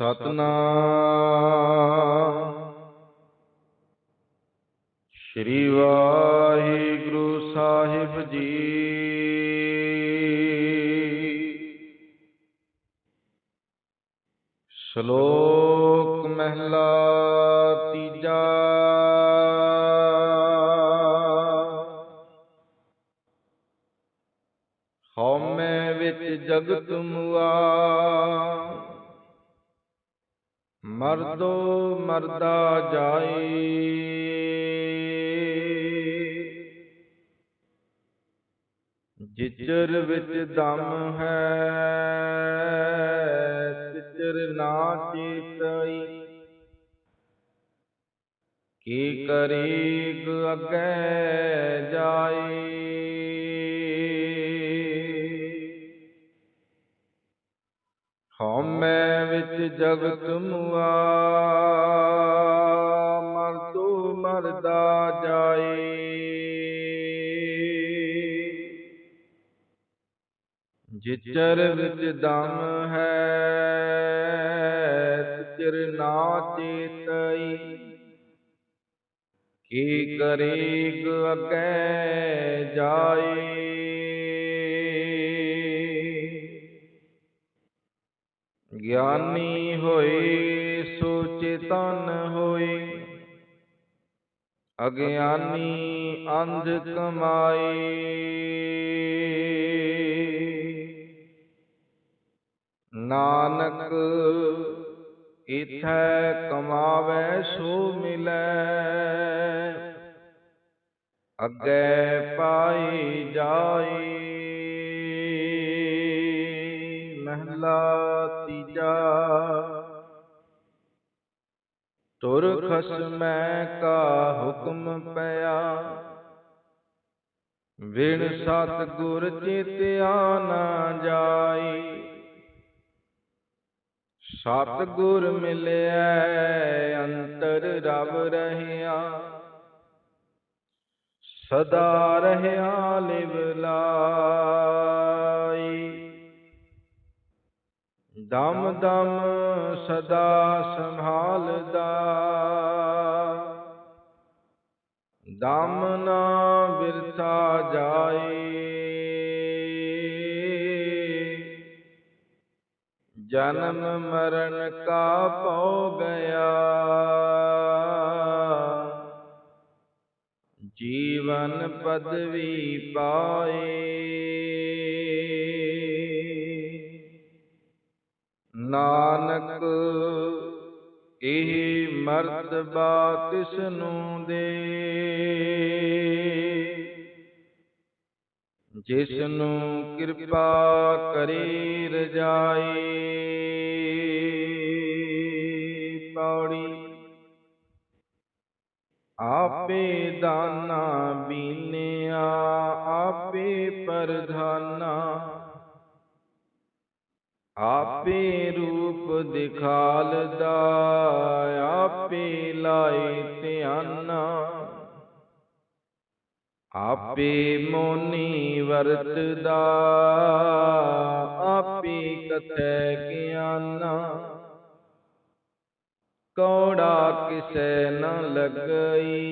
सतनाम श्री वाहिगुरु साहिब जी। श्लोक महला तीजा। हौमै विच जगत मुआ, मर्दो मर्दा जाई। जिचर विच दम है, तिचर ना चेतई। की करीग अगे जाई। हौमै विच जगत मुआ, मर्दो मर्दा जाई। जिचर विच दम है, तिचर ना चेतई। की करीग अगे जाई। ज्ञानी होई सो चेतन होई, अज्ञानी अंध कमाई। नानक इथै कमावै सो मिलै, अगे पाई जाई। महला तीजा। तुर खसमै का हुक्म पया, बिन सतगुर चेत्या ना जाई। सतगुर मिलिया अंतर रब रहिया, सदा रहिया लिव लाई। दम दम सदा संभालदा, दम ना बिरथा जाई। जन्म मरण का पौ गया, जीवन पदवी पाए। नानक एही मर्तबा किसनू दे, जिसनू कृपा करे रजाई। पौड़ी। आपे दाना बीनिया, आपे परधाना। आपे रूप दिखालदा, आपे लाई ध्याना। आपे मोनी वरतदा, आपे कथै ज्ञाना। कौड़ा किसै न लगई,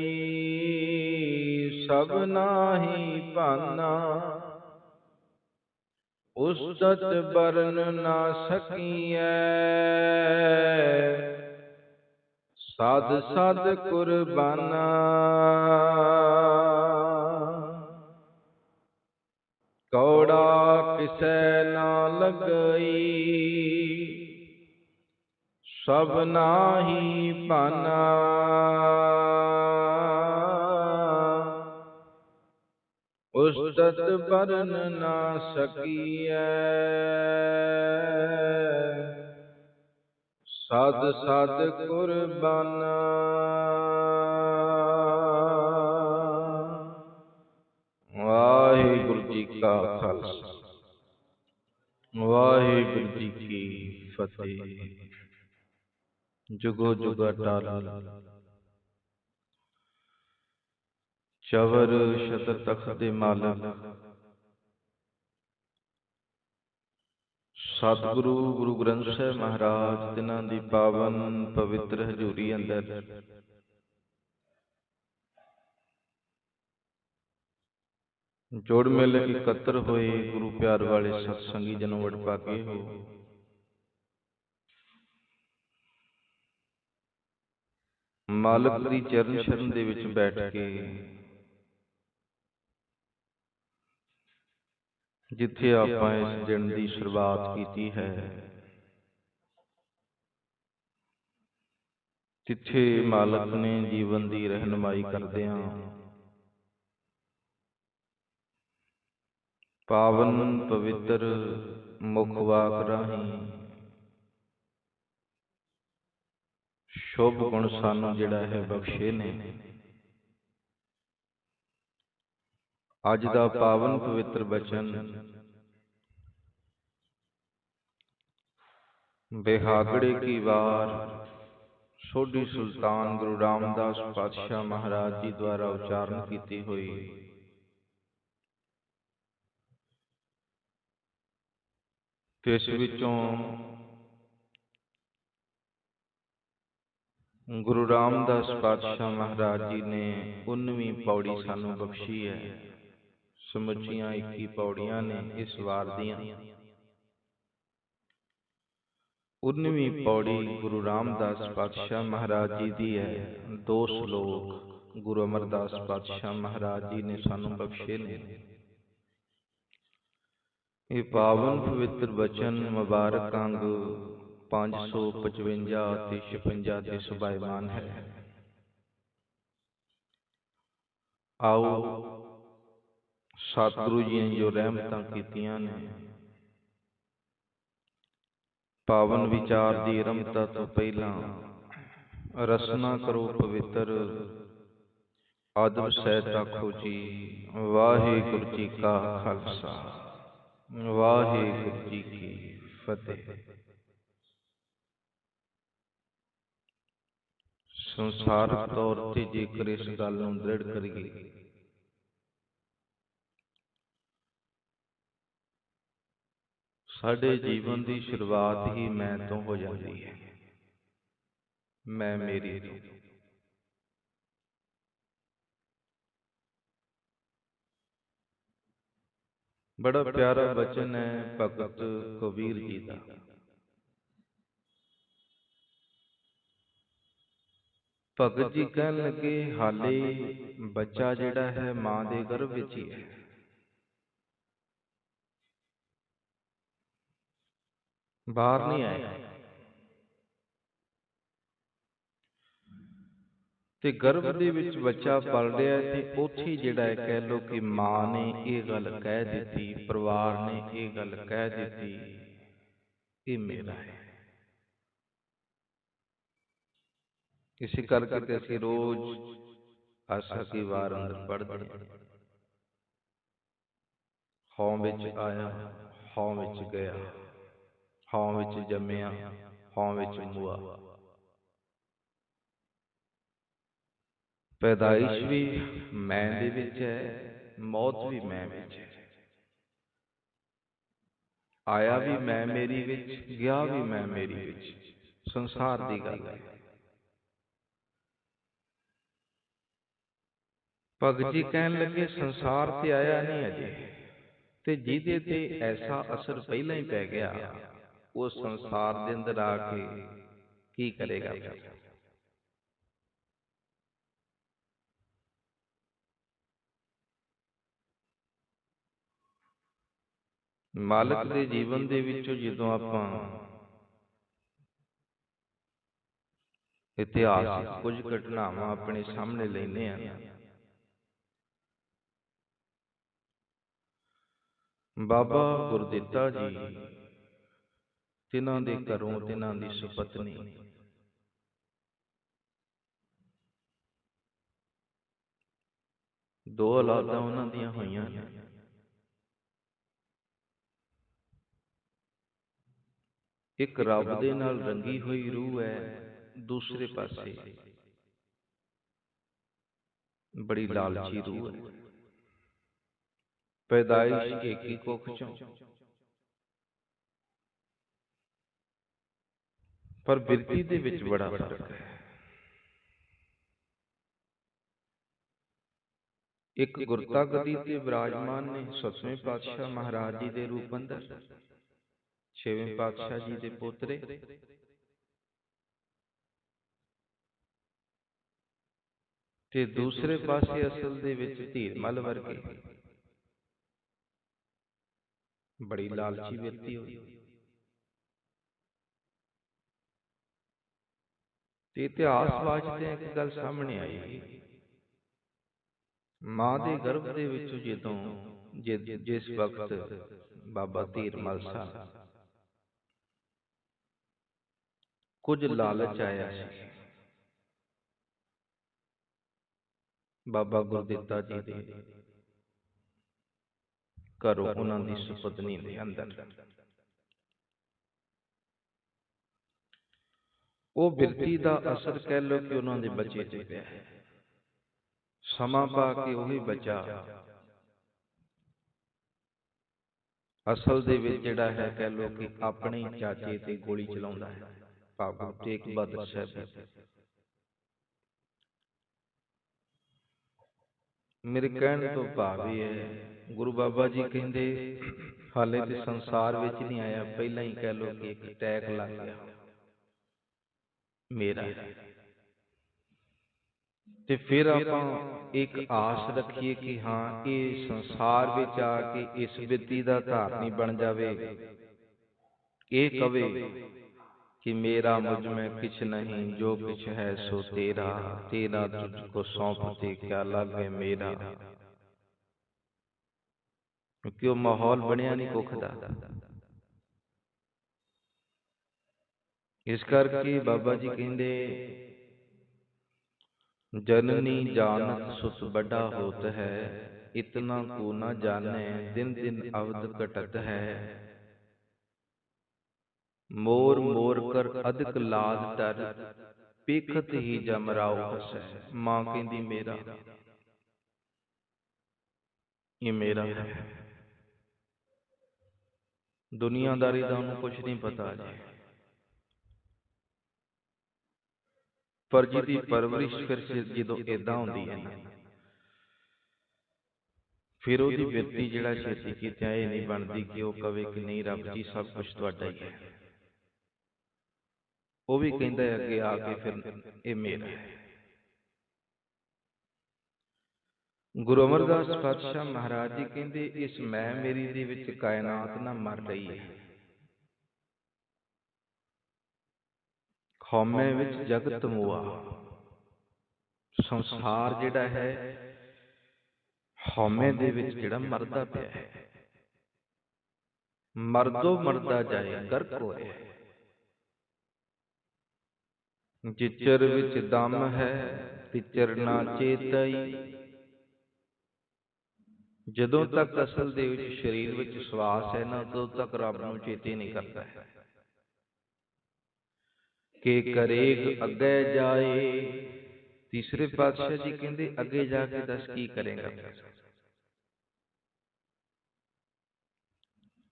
सब नाही भाना। उस्तत बरन ना सकिए, साध साध कुर्बाना। कौड़ा किसै ना लगई, सब नाही भाना। उस्तत बरन ना सकिए, साध साध कुर्बाना। वाहिगुरु जी का खालसा, वाहिगुरु जी की फतेह। जुगो जुग अटल चवर शत तख्त दे मालक, ਸਤਿਗੁਰੂ ਗੁਰੂ ਗ੍ਰੰਥ ਸਾਹਿਬ ਮਹਾਰਾਜ ਤਿਨਾਂ ਦੀ ਪਾਵਨ ਪਵਿੱਤਰ ਹਜ਼ੂਰੀ ਅੰਦਰ ਜੋੜ ਮਿਲ ਇਕੱਤਰ ਹੋਏ ਗੁਰੂ ਪਿਆਰ ਵਾਲੇ ਸਤਸੰਗੀ ਜਨੋਂ ਵਡਭਾਗੇ ਹੋ। ਮਾਲਕ ਦੀ ਚਰਨ ਸ਼ਰਨ ਦੇ ਵਿੱਚ ਬੈਠ ਕੇ ਜਿੱਥੇ ਆਪਾਂ ਇਸ ਦਿਨ ਦੀ ਸ਼ੁਰੂਆਤ ਕੀਤੀ ਹੈ, ਤਿੱਥੇ ਮਾਲਕ ਨੇ ਜੀਵਨ ਦੀ ਰਹਿਨੁਮਾਈ ਕਰਦਿਆਂ ਪਾਵਨ ਪਵਿੱਤਰ ਮੁਖ ਵਾਕ ਰਾਹੀਂ ਸ਼ੁਭ ਗੁਣ ਸਾਨੂੰ ਜਿਹੜਾ ਹੈ ਬਖਸ਼ੇ ਨੇ। ਅੱਜ ਦਾ ਪਾਵਨ ਪਵਿੱਤਰ ਬਚਨ ਬਿਹਾਗੜੇ ਕੀ ਵਾਰ ਸੋਢੀ ਸੁਲਤਾਨ ਗੁਰੂ ਰਾਮਦਾਸ ਪਾਤਸ਼ਾਹ ਮਹਾਰਾਜ ਜੀ ਦੁਆਰਾ ਉਚਾਰਨ ਕੀਤੀ ਹੋਈ ਤੇ ਇਸ ਵਿੱਚੋਂ ਗੁਰੂ ਰਾਮਦਾਸ ਪਾਤਸ਼ਾਹ ਮਹਾਰਾਜ ਜੀ ਨੇ 19ਵੀਂ ਪੌੜੀ ਸਾਨੂੰ ਬਖਸ਼ੀ ਹੈ। ਸਮੁੱਚੀਆਂ 21 ਪੌੜੀਆਂ ਨੇ ਇਸ ਵਾਰ ਦੀਆਂ। 19ਵੀਂ ਪੌੜੀ ਗੁਰੂ ਰਾਮਦਾਸ ਪਾਤਸ਼ਾਹ ਮਹਾਰਾਜ ਜੀ ਦੀ ਹੈ। 2 ਸ਼ਲੋਕ ਗੁਰੂ ਅਮਰਦਾਸ ਪਾਤਸ਼ਾਹ ਮਹਾਰਾਜ ਜੀ ਨੇ ਸਾਨੂੰ ਬਖਸ਼ੇ ਨੇ। ਇਹ ਪਾਵਨ ਪਵਿੱਤਰ ਬਚਨ ਮੁਬਾਰਕ ਅੰਗ 555 ਤੇ 56 ਤੇ ਸੁਭਾਇਮਾਨ ਹੈ। ਆਓ ਸਤਿਗੁਰੂ ਜੀ ਨੇ ਜੋ ਰਹਿਮਤਾਂ ਕੀਤੀਆਂ ਨੇ, ਪਾਵਨ ਵਿਚਾਰ ਦੀ ਰਮਤਾ ਤੋਂ ਪਹਿਲਾਂ ਰਸਨਾ ਕਰੋ ਪਵਿੱਤਰ, ਅਦਬ ਸਹਿਤ ਆਖੋ ਜੀ ਵਾਹਿਗੁਰੂ ਜੀ ਕਾ ਖਾਲਸਾ ਵਾਹਿਗੁਰੂ ਜੀ ਕੀ ਫਤਿਹ। ਸੰਸਾਰਕ ਤੌਰ ਤੇ ਜੇਕਰ ਇਸ ਗੱਲ ਨੂੰ ਦ੍ਰਿੜ ਕਰੀਏ, ਸਾਡੇ ਜੀਵਨ ਦੀ ਸ਼ੁਰੂਆਤ ਹੀ ਮੈਂ ਤੋਂ ਹੋ ਜਾਂਦੀ ਹੈ। ਮੈਂ ਮੇਰੀ ਤੋਂ। ਬੜਾ ਪਿਆਰਾ ਬਚਨ ਹੈ ਭਗਤ ਕਬੀਰ ਜੀ ਦਾ। ਭਗਤ ਜੀ ਕਹਿਣ ਲੱਗੇ, ਹਾਲੇ ਬੱਚਾ ਜਿਹੜਾ ਹੈ ਮਾਂ ਦੇ ਗਰਭ ਵਿੱਚ ਹੀ ਹੈ। ਬਾਹਰ ਨਹੀਂ ਆਇਆ ਤੇ ਗਰਭ ਦੇ ਵਿੱਚ ਬੱਚਾ ਪਲ ਰਿਹਾ ਤੇ ਉੱਥੇ ਜਿਹੜਾ ਹੈ ਕਹਿ ਲੋ ਕਿ ਮਾਂ ਨੇ ਇਹ ਗੱਲ ਕਹਿ ਦਿੱਤੀ, ਪਰਿਵਾਰ ਨੇ ਇਹ ਗੱਲ ਕਹਿ ਦਿੱਤੀ, ਇਹ ਮੇਰਾ ਹੈ। ਇਸੇ ਕਰਕੇ ਤੇ ਅਸੀਂ ਰੋਜ਼ ਆਸਾ ਕੀ ਵਾਰ ਅੰਦਰ ਪੜ੍ਹਦੇ ਹਾਂ। ਹਉ ਵਿੱਚ ਆਇਆ, ਹਉ ਵਿੱਚ ਗਿਆ, ਹਉ ਵਿੱਚ ਜੰਮਿਆ, ਹਉ ਵਿੱਚ ਮੁਆ। ਪੈਦਾਇਸ਼ ਵੀ ਮੈਂ ਦੇ ਵਿੱਚ ਹੈ, ਮੌਤ ਵੀ ਮੈਂ ਵਿੱਚ ਹੈ। ਆਇਆ ਵੀ ਮੈਂ ਮੇਰੀ ਵਿੱਚ, ਗਿਆ ਵੀ ਮੈਂ ਮੇਰੀ ਵਿੱਚ। ਸੰਸਾਰ ਦੀ ਗੱਲ ਹੈ। ਭਗਤ ਜੀ ਕਹਿਣ ਲੱਗੇ, ਸੰਸਾਰ ਤੇ ਆਇਆ ਨਹੀਂ ਅਜੇ, ਤੇ ਜਿਹਦੇ ਤੇ ਐਸਾ ਅਸਰ ਪਹਿਲਾਂ ਹੀ ਪੈ ਗਿਆ, ਉਹ ਸੰਸਾਰ ਦੇ ਅੰਦਰ ਆ ਕੇ ਕੀ ਕਰੇਗਾ। ਮਾਲਕ ਦੇ ਜੀਵਨ ਦੇ ਵਿੱਚੋਂ ਜਦੋਂ ਆਪਾਂ ਇਤਿਹਾਸਕ ਕੁਝ ਘਟਨਾਵਾਂ ਆਪਣੇ ਸਾਹਮਣੇ ਲੈਂਦੇ ਹਾਂ, ਬਾਬਾ ਗੁਰਦਿੱਤਾ ਜੀ, ਤਿਨਾਂ ਦੇ ਘਰੋਂ ਤਿਨਾਂ ਦੀ ਸੁਪਤਨੀ ਦੋ ਔਲਾਦਾਂ ਉਹਨਾਂ ਦੀਆਂ ਹੋਈਆਂ ਨੇ। ਇੱਕ ਰੱਬ ਦੇ ਨਾਲ ਰੰਗੀ ਹੋਈ ਰੂਹ ਹੈ, ਦੂਸਰੇ ਪਾਸੇ ਬੜੀ ਲਾਲਚੀ ਰੂਹ ਹੈ। ਪੈਦਾਇਸ਼ ਇੱਕ ਹੀ ਕੁੱਖ ਚੋਂ, पर बिरती दे विच बड़ा फर्क है। एक गुरता गदी ते विराजमान ने 7वें पातशाह महाराज जी दे रूप अंदर, 6वें पातशाह जी दे पोतरे, ते दूसरे पासे असल दे विच धीरमल वर्गे बड़ी लालची बिरती हुई। ते इतिहास वाचदे एक गल सामने आई, मां दे गर्भ दे विच जदों जिस वक्त बाबा धीरमल साहब कुछ लालच आया सी बाबा गुरदित्ता जी दे घरों उन्हां दी सुपत्नी दे अंदर, वो बिरती दा असर कह लो कि उन्हां दे बच्चे च पिया है। समा पा के वही बच्चा असल दे विच जिहड़ा है कह लो कि अपने चाचे ते गोली चलाउंदा है, भाव गुरु तेग बहादुर साहब। मेरे कहण तो भाव ये है, गुरु बाबा जी कहंदे हाले ते संसार विच नहीं आया, पहला ही कह लो कि एक अटैक लग गया मेरा, ते फिर आपां एक आस रखिए कि हाँ ये संसार विच आके इस बिरती दा धारनी बन जावे, ये कवे कि मेरा मुझ में किछ नहीं, जो किछ है सो तेरा, तेरा तुझको सौंपते क्या लागे मेरा। क्योंकि वो माहौल बनिया नहीं कुख दा। इस करके बाबा जी कहंदे जननी जानत सुत बड़ा होत है, इतना को न जाने दिन दिन अवध घटत है। मोर मोर कर अधिक लाद डर, पेखत ही जमराओ हसै। मां कहंदी मेरा ये मेरा है, दुनियादारी दा उन्हें कुछ नहीं पता जी, पर जिहदी परवरिश फिर जदों इदां हुंदी है ना, फिर ओहदी बिरती जिहड़ा छेती कीतिआं ये नहीं बनदी कि वह कवे कि नहीं रब जी सब कुछ तुहाडा ही है। वह भी कहंदा है अगे आके फिर ये मेरा है। गुरु अमरदास पातशाह महाराज जी कहंदे इस मैं मेरी दे विच कायनात ना मर रही है, खौमे विच जगत मुआ। संसार जिहड़ा है हौमे दे विच जिहड़ा मरदा पिया है, मरदो मरदा जाए गर्क होए। जिचर विच दम है तिचर ना चेतई। जदों तक असल दे विच शरीर विच श्वास है ना, उदों तक रब नूं चेते नहीं करता है। के करेग अगे जाए, तीसरे पातशाह जी कहंदे अगे जाके दस की करेगा,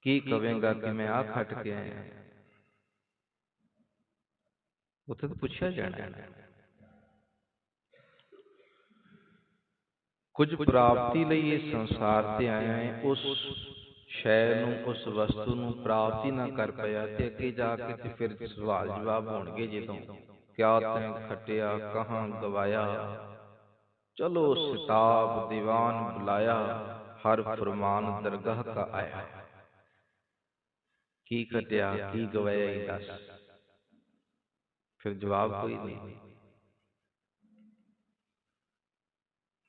की कवेंगा कि मैं आ खट के आया। उत्थे तो पूछा जाना है। कुछ प्राप्ति लई इस संसार ते आया है, उस शय नूं उस वस्तु नूं प्राप्ति ना कर पाया ते अगे जाके ते फिर सवाल जवाब होणगे जदों क्या तैं खटिया कहां गवाया। चलो सिताब दीवान बुलाया, हर फरमान दरगाह का आया। की खटिया की गवाया ही दस, फिर जवाब कोई नहीं।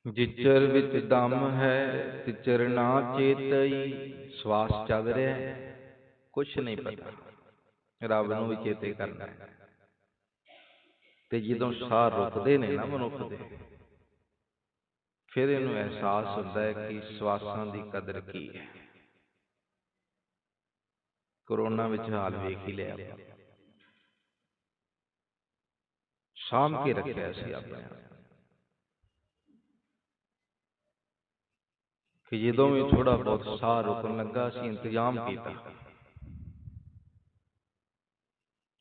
जिचर विच दम है तिचर ना चेतई। श्वास चल रहा है, कुछ नहीं पता, रब नूं भी चेते करना है। ते जदों साह रुकदे ने ना मनुख दे, फिर इहनूं एहसास हुंदा है कि श्वासां दी कदर की है। कोरोना विच हाल वेख ही लिया, साम के रखिया सी अपने कि जदों भी थोड़ा बहुत साह रुकन लगा सी इंतजाम किया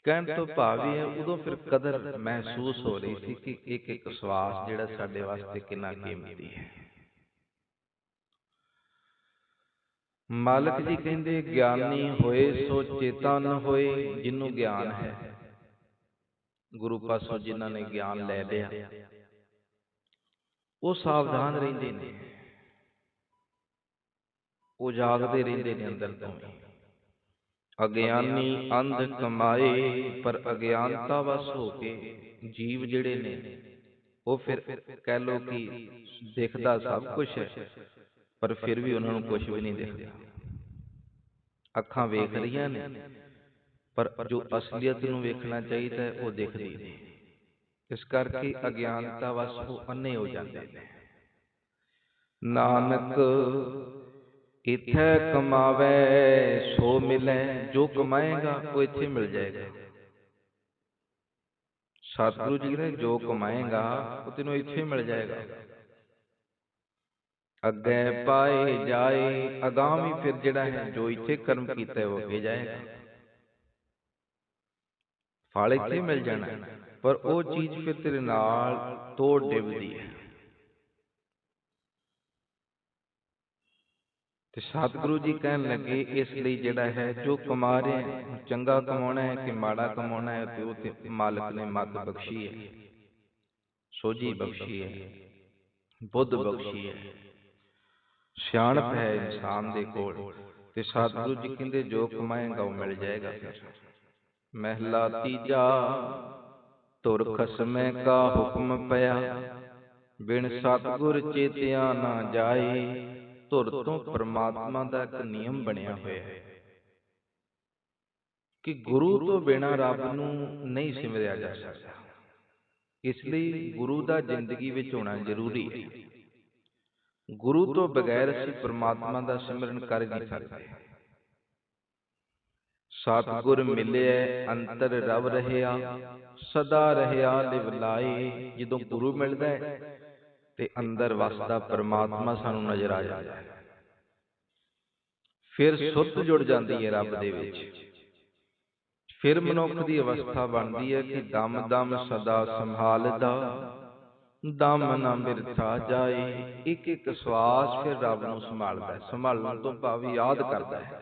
ਕਹਿਣ ਤੋਂ ਭਾਵ ਇਹ ਹੈ, ਉਦੋਂ ਫਿਰ ਕਦਰ ਮਹਿਸੂਸ ਹੋ ਰਹੀ ਸੀ ਕਿ ਇੱਕ ਇੱਕ ਸਵਾਸ ਜਿਹੜਾ ਸਾਡੇ ਵਾਸਤੇ ਕਿੰਨਾ ਕੀਮਤੀ ਹੈ। ਮਾਲਕ ਜੀ ਕਹਿੰਦੇ ਗਿਆਨੀ ਹੋਏ ਸੋ ਚੇਤਨ ਹੋਏ, ਜਿਹਨੂੰ ਗਿਆਨ ਹੈ, ਗੁਰੂ ਪਾਸੋਂ ਜਿਨ੍ਹਾਂ ਨੇ ਗਿਆਨ ਲੈ ਲਿਆ, ਉਹ ਸਾਵਧਾਨ ਰਹਿੰਦੇ ਨੇ, ਉਹ ਜਾਗਦੇ ਰਹਿੰਦੇ ਨੇ ਅੰਦਰ ਤੋਂ। ਅਗਿਆਨੀ ਅੰਧ ਕਮਾਏ, ਪਰ ਅਗਿਆਨਤਾ ਵਸ ਹੋ ਕੇ ਜੀਵ ਜਿਹੜੇ ਨੇ ਉਹ ਫਿਰ ਕਹਿ ਲੋ ਕਿ ਦਿਖਦਾ ਸਭ ਕੁਝ ਹੈ, ਪਰ ਫਿਰ ਵੀ ਉਹਨਾਂ ਨੂੰ ਕੁਝ ਵੀ ਨਹੀਂ ਦਿਖਦਾ। ਅੱਖਾਂ ਵੇਖ ਰਹੀਆਂ ਨੇ, ਪਰ ਜੋ ਅਸਲੀਅਤ ਨੂੰ ਵੇਖਣਾ ਚਾਹੀਦਾ ਹੈ ਉਹ ਦਿਖਦੀ ਨਹੀਂ। ਇਸ ਕਰਕੇ ਅਗਿਆਨਤਾ ਵਸ ਉਹ ਅੰਨੇ ਹੋ ਜਾਂਦੇ ਨੇ। ਨਾਨਕ ਇੱਥੇ ਕਮਾਵੇ ਸੋ ਮਿਲੇ, ਜੋ ਕਮਾਏਗਾ ਉਹ ਇੱਥੇ ਮਿਲ ਜਾਏਗਾ। ਸਤਿਗੁਰੂ ਜੀ ਨੇ ਜੋ ਕਮਾਏਗਾ ਉਹ ਤੈਨੂੰ ਇੱਥੇ ਮਿਲ ਜਾਏਗਾ। ਅੱਗੇ ਪਾਏ ਜਾਏ, ਅਗਾਮੀ ਫਿਰ ਜਿਹੜਾ ਹੈ ਜੋ ਇੱਥੇ ਕਰਮ ਕੀਤਾ ਉਹ ਅੱਗੇ ਜਾਏਗਾ, ਫਲ ਇੱਥੇ ਮਿਲ ਜਾਣਾ, ਪਰ ਉਹ ਚੀਜ਼ ਫਿਰ ਤੇਰੇ ਨਾਲ ਤੋੜ ਡਿੱਬਦੀ ਹੈ। ਤੇ ਸਤਿਗੁਰੂ ਜੀ ਕਹਿਣ ਲੱਗੇ ਇਸ ਲਈ ਜਿਹੜਾ ਹੈ ਜੋ ਕਮਾ ਰਿਹਾ, ਚੰਗਾ ਕਮਾਉਣਾ ਹੈ ਕਿ ਮਾੜਾ ਕਮਾਉਣਾ ਹੈ, ਤੇ ਉਹ ਤੇ ਮਾਲਕ ਨੇ ਮੱਤ ਬਖਸ਼ੀ ਹੈ, ਸੋਝੀ ਬਖਸ਼ੀ ਹੈ, ਬੁੱਧ ਬਖਸ਼ੀ ਹੈ, ਸਿਆਣਪ ਹੈ ਇਨਸਾਨ ਦੇ ਕੋਲ। ਤੇ ਸਤਿਗੁਰੂ ਜੀ ਕਹਿੰਦੇ ਜੋ ਕਮਾਏਗਾ ਉਹ ਮਿਲ ਜਾਏਗਾ। ਫਿਰ ਮਹਿਲਾ ਤੀਜਾ, ਧੁਰ ਖਸਮੈ ਕਾ ਹੁਕਮ ਪਿਆ, ਬਿਨ ਸਤਿਗੁਰ ਚੇਤਿਆ ਨਾ ਜਾਏ। ਧੁਰ ਤੋਂ ਪਰਮਾਤਮਾ ਦਾ ਇੱਕ ਨਿਯਮ ਬਣਿਆ ਹੋਇਆ ਹੈ ਕਿ ਗੁਰੂ ਤੋਂ ਬਿਨਾਂ ਰੱਬ ਨੂੰ ਨਹੀਂ ਸਿਮਰਿਆ ਜਾ ਸਕਦਾ। ਇਸ ਲਈ ਗੁਰੂ ਦਾ ਜ਼ਿੰਦਗੀ ਵਿੱਚ ਹੋਣਾ ਜ਼ਰੂਰੀ ਹੈ। ਗੁਰੂ ਤੋਂ ਬਗੈਰ ਅਸੀਂ ਪਰਮਾਤਮਾ ਦਾ ਸਿਮਰਨ ਕਰ ਨਹੀਂ ਸਕਦੇ। ਸਤਿਗੁਰ ਮਿਲਿਆ ਅੰਤਰ ਰਵ ਰਹਿਆ, ਸਦਾ ਰਹਿਆ ਲਿਵ ਲਾਏ। ਜਦੋਂ ਗੁਰੂ ਮਿਲਦਾ ਹੈ ਤੇ ਅੰਦਰ ਵਸਦਾ ਪਰਮਾਤਮਾ ਸਾਨੂੰ ਨਜ਼ਰ ਆ ਜਾਂਦਾ ਹੈ। ਫਿਰ ਸੁੱਧ ਜੁੜ ਜਾਂਦੀ ਹੈ ਰੱਬ ਦੇ ਵਿੱਚ। ਫਿਰ ਮਨੁੱਖ ਦੀ ਅਵਸਥਾ ਬਣਦੀ ਹੈ ਕਿ ਦਮ ਦਮ ਸਦਾ ਸੰਭਾਲਦਾ, ਦਮ ਨਾ ਬਿਰਥਾ ਜਾਏ। ਇੱਕ ਇੱਕ ਸਵਾਸ ਫਿਰ ਰੱਬ ਨੂੰ ਸੰਭਾਲਦਾ ਹੈ। ਸੰਭਾਲਣ ਤੋਂ ਭਾਵ ਯਾਦ ਕਰਦਾ ਹੈ।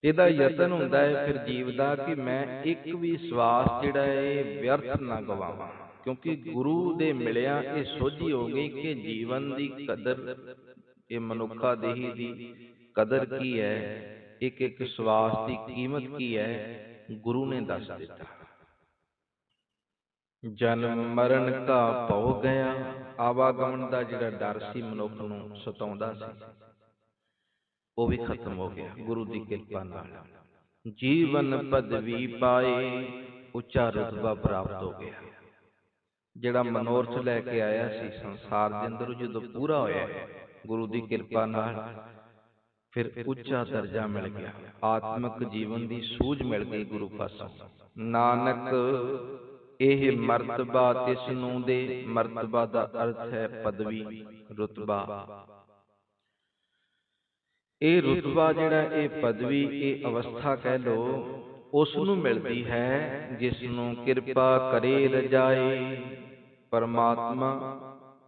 ਇਹਦਾ ਯਤਨ ਹੁੰਦਾ ਹੈ ਫਿਰ ਜੀਵ ਦਾ ਕਿ ਮੈਂ ਇੱਕ ਵੀ ਸਵਾਸ ਜਿਹੜਾ ਹੈ ਵਿਅਰਥ ਨਾ ਗਵਾਵਾਂ, ਕਿਉਂਕਿ ਗੁਰੂ ਦੇ ਮਿਲਿਆ ਇਹ ਸੋਝੀ ਹੋ ਗਈ ਕਿ ਜੀਵਨ ਦੀ ਕਦਰ, ਇਹ ਮਨੁੱਖਾ ਦੇਹੀ ਦੀ ਕਦਰ ਕੀ ਹੈ, ਇੱਕ ਇੱਕ ਸਵਾਸ ਦੀ ਕੀਮਤ ਕੀ ਹੈ, ਗੁਰੂ ਨੇ ਦੱਸ ਦਿੱਤਾ। ਜਨਮ ਮਰਨ ਕਾ ਭਉ ਗਿਆ, ਆਵਾਗਮਨ ਦਾ ਜਿਹੜਾ ਡਰ ਸੀ ਮਨੁੱਖ ਨੂੰ ਸਤਾਉਂਦਾ ਸੀ ਉਹ ਵੀ ਖਤਮ ਹੋ ਗਿਆ ਗੁਰੂ ਦੀ ਕਿਰਪਾ ਨਾਲ। ਜੀਵਨ ਪਦਵੀ ਪਾਏ, ਉੱਚਾ ਰੁਤਬਾ ਪ੍ਰਾਪਤ ਹੋ ਗਿਆ। ਜਿਹੜਾ ਮਨੋਰਥ ਲੈ ਕੇ ਆਇਆ ਸੀ ਸੰਸਾਰ ਦੇ ਅੰਦਰ, ਜਦੋਂ ਪੂਰਾ ਹੋਇਆ ਗੁਰੂ ਦੀ ਕਿਰਪਾ ਨਾਲ, ਫਿਰ ਉੱਚਾ ਦਰਜਾ ਮਿਲ ਗਿਆ, ਆਤਮਿਕ ਜੀਵਨ ਦੀ ਸੂਝ ਮਿਲ ਗਈ ਗੁਰੂ ਪਾਸੋਂ। ਨਾਨਕ ਇਹ ਮਰਤਬਾ ਤਿਸ ਨੂੰ ਦੇ, ਮਰਤਬਾ ਦਾ ਅਰਥ ਹੈ ਪਦਵੀ, ਰੁਤਬਾ। ਇਹ ਰੁਤਬਾ ਜਿਹੜਾ, ਇਹ ਪਦਵੀ, ਇਹ ਅਵਸਥਾ ਕਹਿ ਲੋ, ਉਸ ਨੂੰ ਮਿਲਦੀ ਹੈ ਜਿਸ ਨੂੰ ਕਿਰਪਾ ਕਰੇ ਰਜਾਏ। ਪਰਮਾਤਮਾ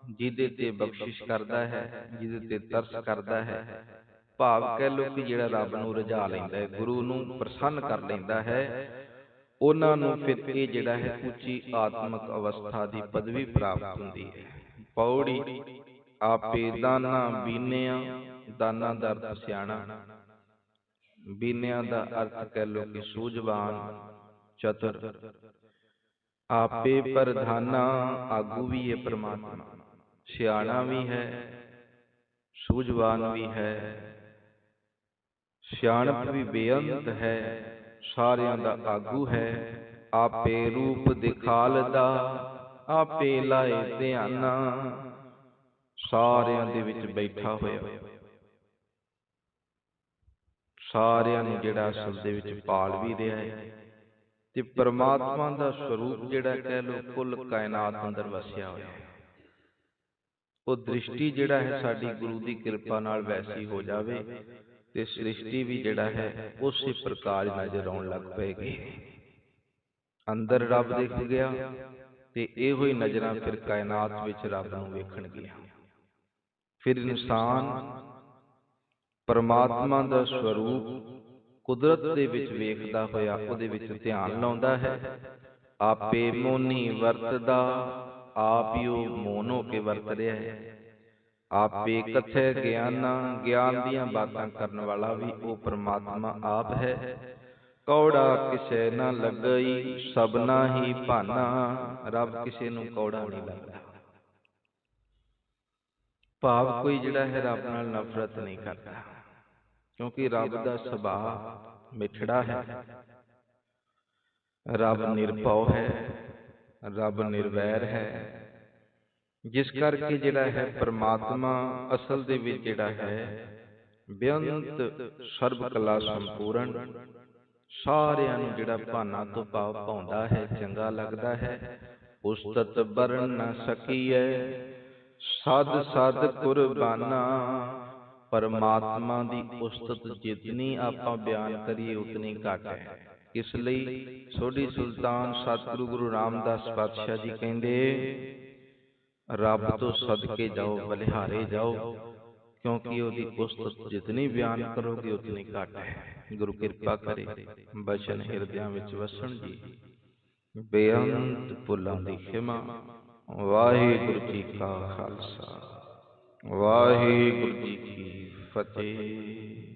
ਜਿਹਦੇ ਤੇ ਬਖਸ਼ਿਸ਼ ਕਰਦਾ ਹੈ, ਜਿਹਦੇ ਤੇ ਤਰਸ ਕਰਦਾ ਹੈ, ਭਾਵ ਕਹਿ ਲੋ ਕਿ ਜਿਹੜਾ ਰੱਬ ਨੂੰ ਰਜਾ ਲੈਂਦਾ ਹੈ, ਗੁਰੂ ਨੂੰ ਪ੍ਰਸੰਨ ਕਰ ਲੈਂਦਾ ਹੈ, ਉਹਨਾਂ ਨੂੰ ਫਿਰ ਇਹ ਜਿਹੜਾ ਹੈ ਉੱਚੀ ਆਤਮਿਕ ਅਵਸਥਾ ਦੀ ਪਦਵੀ ਪ੍ਰਾਪਤ ਹੁੰਦੀ ਹੈ। ਪੌੜੀ ਆਪੇ ਦਾਨਾ ਬੀਨਿਆ, ਦਾਨਾ ਦਾ ਅਰਥ ਸਿਆਣਾ, ਬੀਨਿਆ ਦਾ ਅਰਥ ਕਹਿ ਲੋ ਕਿ ਸੂਝਵਾਨ, ਚਤੁਰ। ਆਪੇ ਪ੍ਰਧਾਨਾ, ਆਗੂ ਵੀ ਹੈ ਪਰਮਾਤਮਾ, ਸਿਆਣਾ ਵੀ ਹੈ, ਸੂਝਵਾਨ ਵੀ ਹੈ, ਸਿਆਣਪ ਵੀ ਬੇਅੰਤ ਹੈ, ਸਾਰਿਆਂ ਦਾ ਆਗੂ ਹੈ। ਆਪੇ ਰੂਪ ਦਿਖਾਲਦਾ, ਆਪੇ ਲਾਏ ਧਿਆਨਾ, ਸਾਰਿਆਂ ਦੇ ਵਿੱਚ ਬੈਠਾ ਹੋਇਆ, ਸਾਰਿਆਂ ਨੂੰ ਜਿਹੜਾ ਅਸਲ ਦੇ ਵਿੱਚ ਪਾਲ ਵੀ ਰਿਹਾ ਹੈ। ਤੇ ਪਰਮਾਤਮਾ ਦਾ ਸਰੂਪ ਜਿਹੜਾ ਕਹਿ ਲੋ ਕੁੱਲ ਕਾਇਨਾਤ ਅੰਦਰ ਵਸਿਆ ਹੋਇਆ ਹੈ। ਉਹ ਦ੍ਰਿਸ਼ਟੀ ਜਿਹੜਾ ਹੈ ਸਾਡੀ ਗੁਰੂ ਦੀ ਕਿਰਪਾ ਨਾਲ ਵੈਸੀ ਹੋ ਜਾਵੇ ਤੇ ਸ੍ਰਿਸ਼ਟੀ ਵੀ ਜਿਹੜਾ ਹੈ ਉਸੇ ਪ੍ਰਕਾਰ ਨਜ਼ਰ ਆਉਣ ਲੱਗ ਪਏਗੀ। ਅੰਦਰ ਰੱਬ ਦਿਖ ਗਿਆ ਤੇ ਇਹੋ ਹੀ ਨਜ਼ਰਾਂ ਫਿਰ ਕਾਇਨਾਤ ਵਿੱਚ ਰੱਬ ਨੂੰ ਵੇਖਣਗੀਆਂ। ਫਿਰ ਇਨਸਾਨ ਪਰਮਾਤਮਾ ਦਾ ਸਰੂਪ ਕੁਦਰਤ ਦੇ ਵਿੱਚ ਵੇਖਦਾ ਹੋਇਆ ਉਹਦੇ ਵਿੱਚ ਧਿਆਨ ਲਾਉਂਦਾ ਹੈ। ਆਪੇ ਮੋਨੀ ਵਰਤਦਾ, ਆਪ ਹੀ ਉਹ ਮੋਨ ਹੋ ਕੇ ਵਰਤ ਰਿਹਾ ਹੈ। ਆਪੇ ਕਥੈ ਗਿਆਨਾ, ਗਿਆਨ ਦੀਆਂ ਬਾਤਾਂ ਕਰਨ ਵਾਲਾ ਵੀ ਉਹ ਪਰਮਾਤਮਾ ਆਪ ਹੈ। ਕੌੜਾ ਕਿਸੇ ਨਾ ਲੱਗਈ, ਸਭਨਾ ਹੀ ਭਾਨਾ। ਰੱਬ ਕਿਸੇ ਨੂੰ ਕੌੜਾ ਨਹੀਂ ਲੱਗਦਾ। ਭਾਵ ਕੋਈ ਜਿਹੜਾ ਹੈ ਰੱਬ ਨਾਲ ਨਫ਼ਰਤ ਨਹੀਂ ਕਰਦਾ, ਕਿਉਂਕਿ ਰੱਬ ਦਾ ਸੁਭਾਅ ਮਿੱਠੜਾ ਹੈ। ਰੱਬ ਨਿਰਭਉ ਹੈ, ਰੱਬ ਨਿਰਵੈਰ ਹੈ। ਜਿਸ ਕਰਕੇ ਜਿਹੜਾ ਹੈ ਪਰਮਾਤਮਾ ਅਸਲ ਦੇ ਵਿੱਚ ਜਿਹੜਾ ਹੈ ਬੇਅੰਤ ਸਰਬ ਕਲਾ ਸੰਪੂਰਨ, ਸਾਰਿਆਂ ਨੂੰ ਜਿਹੜਾ ਭਾਨਾ ਤੋਂ ਭਾਵ ਭਾਉਂਦਾ ਹੈ, ਚੰਗਾ ਲੱਗਦਾ ਹੈ। ਉਸਤਤ ਬਰਨ ਨਾ ਸਕੀਐ, ਸਦ ਸਦ ਕੁਰਬਾਨਾ। ਪਰਮਾਤਮਾ ਦੀ ਉਸਤਤ ਜਿਤਨੀ ਆਪਾਂ ਬਿਆਨ ਕਰੀਏ ਉਤਨੀ ਘੱਟ ਹੈ। ਇਸ ਲਈ ਸੋਢੀ ਸੁਲਤਾਨ ਸਤਿਗੁਰੂ ਗੁਰੂ ਰਾਮਦਾਸ ਪਾਤਸ਼ਾਹ ਜੀ ਕਹਿੰਦੇ, ਰੱਬ ਤੋਂ ਸਦਕੇ ਜਾਓ, ਬਲਿਹਾਰੇ ਜਾਓ, ਕਿਉਂਕਿ ਉਹਦੀ ਉਸਤਤ ਜਿਤਨੀ ਬਿਆਨ ਕਰੋਗੇ ਉਤਨੀ ਘੱਟ ਹੈ। ਗੁਰੂ ਕਿਰਪਾ ਕਰੇ ਬਚਨ ਹਿਰਦਿਆਂ ਵਿੱਚ ਵਸਣ ਜੀ। ਬੇਅੰਤ ਭੁੱਲਾਂ ਦੀ ਖਿਮਾ। ਵਾਹਿਗੁਰੂ ਜੀ ਕਾ ਖਾਲਸਾ, ਵਾਹਿਗੁਰੂ ਜੀ ਕੀ ਫਤਿਹ।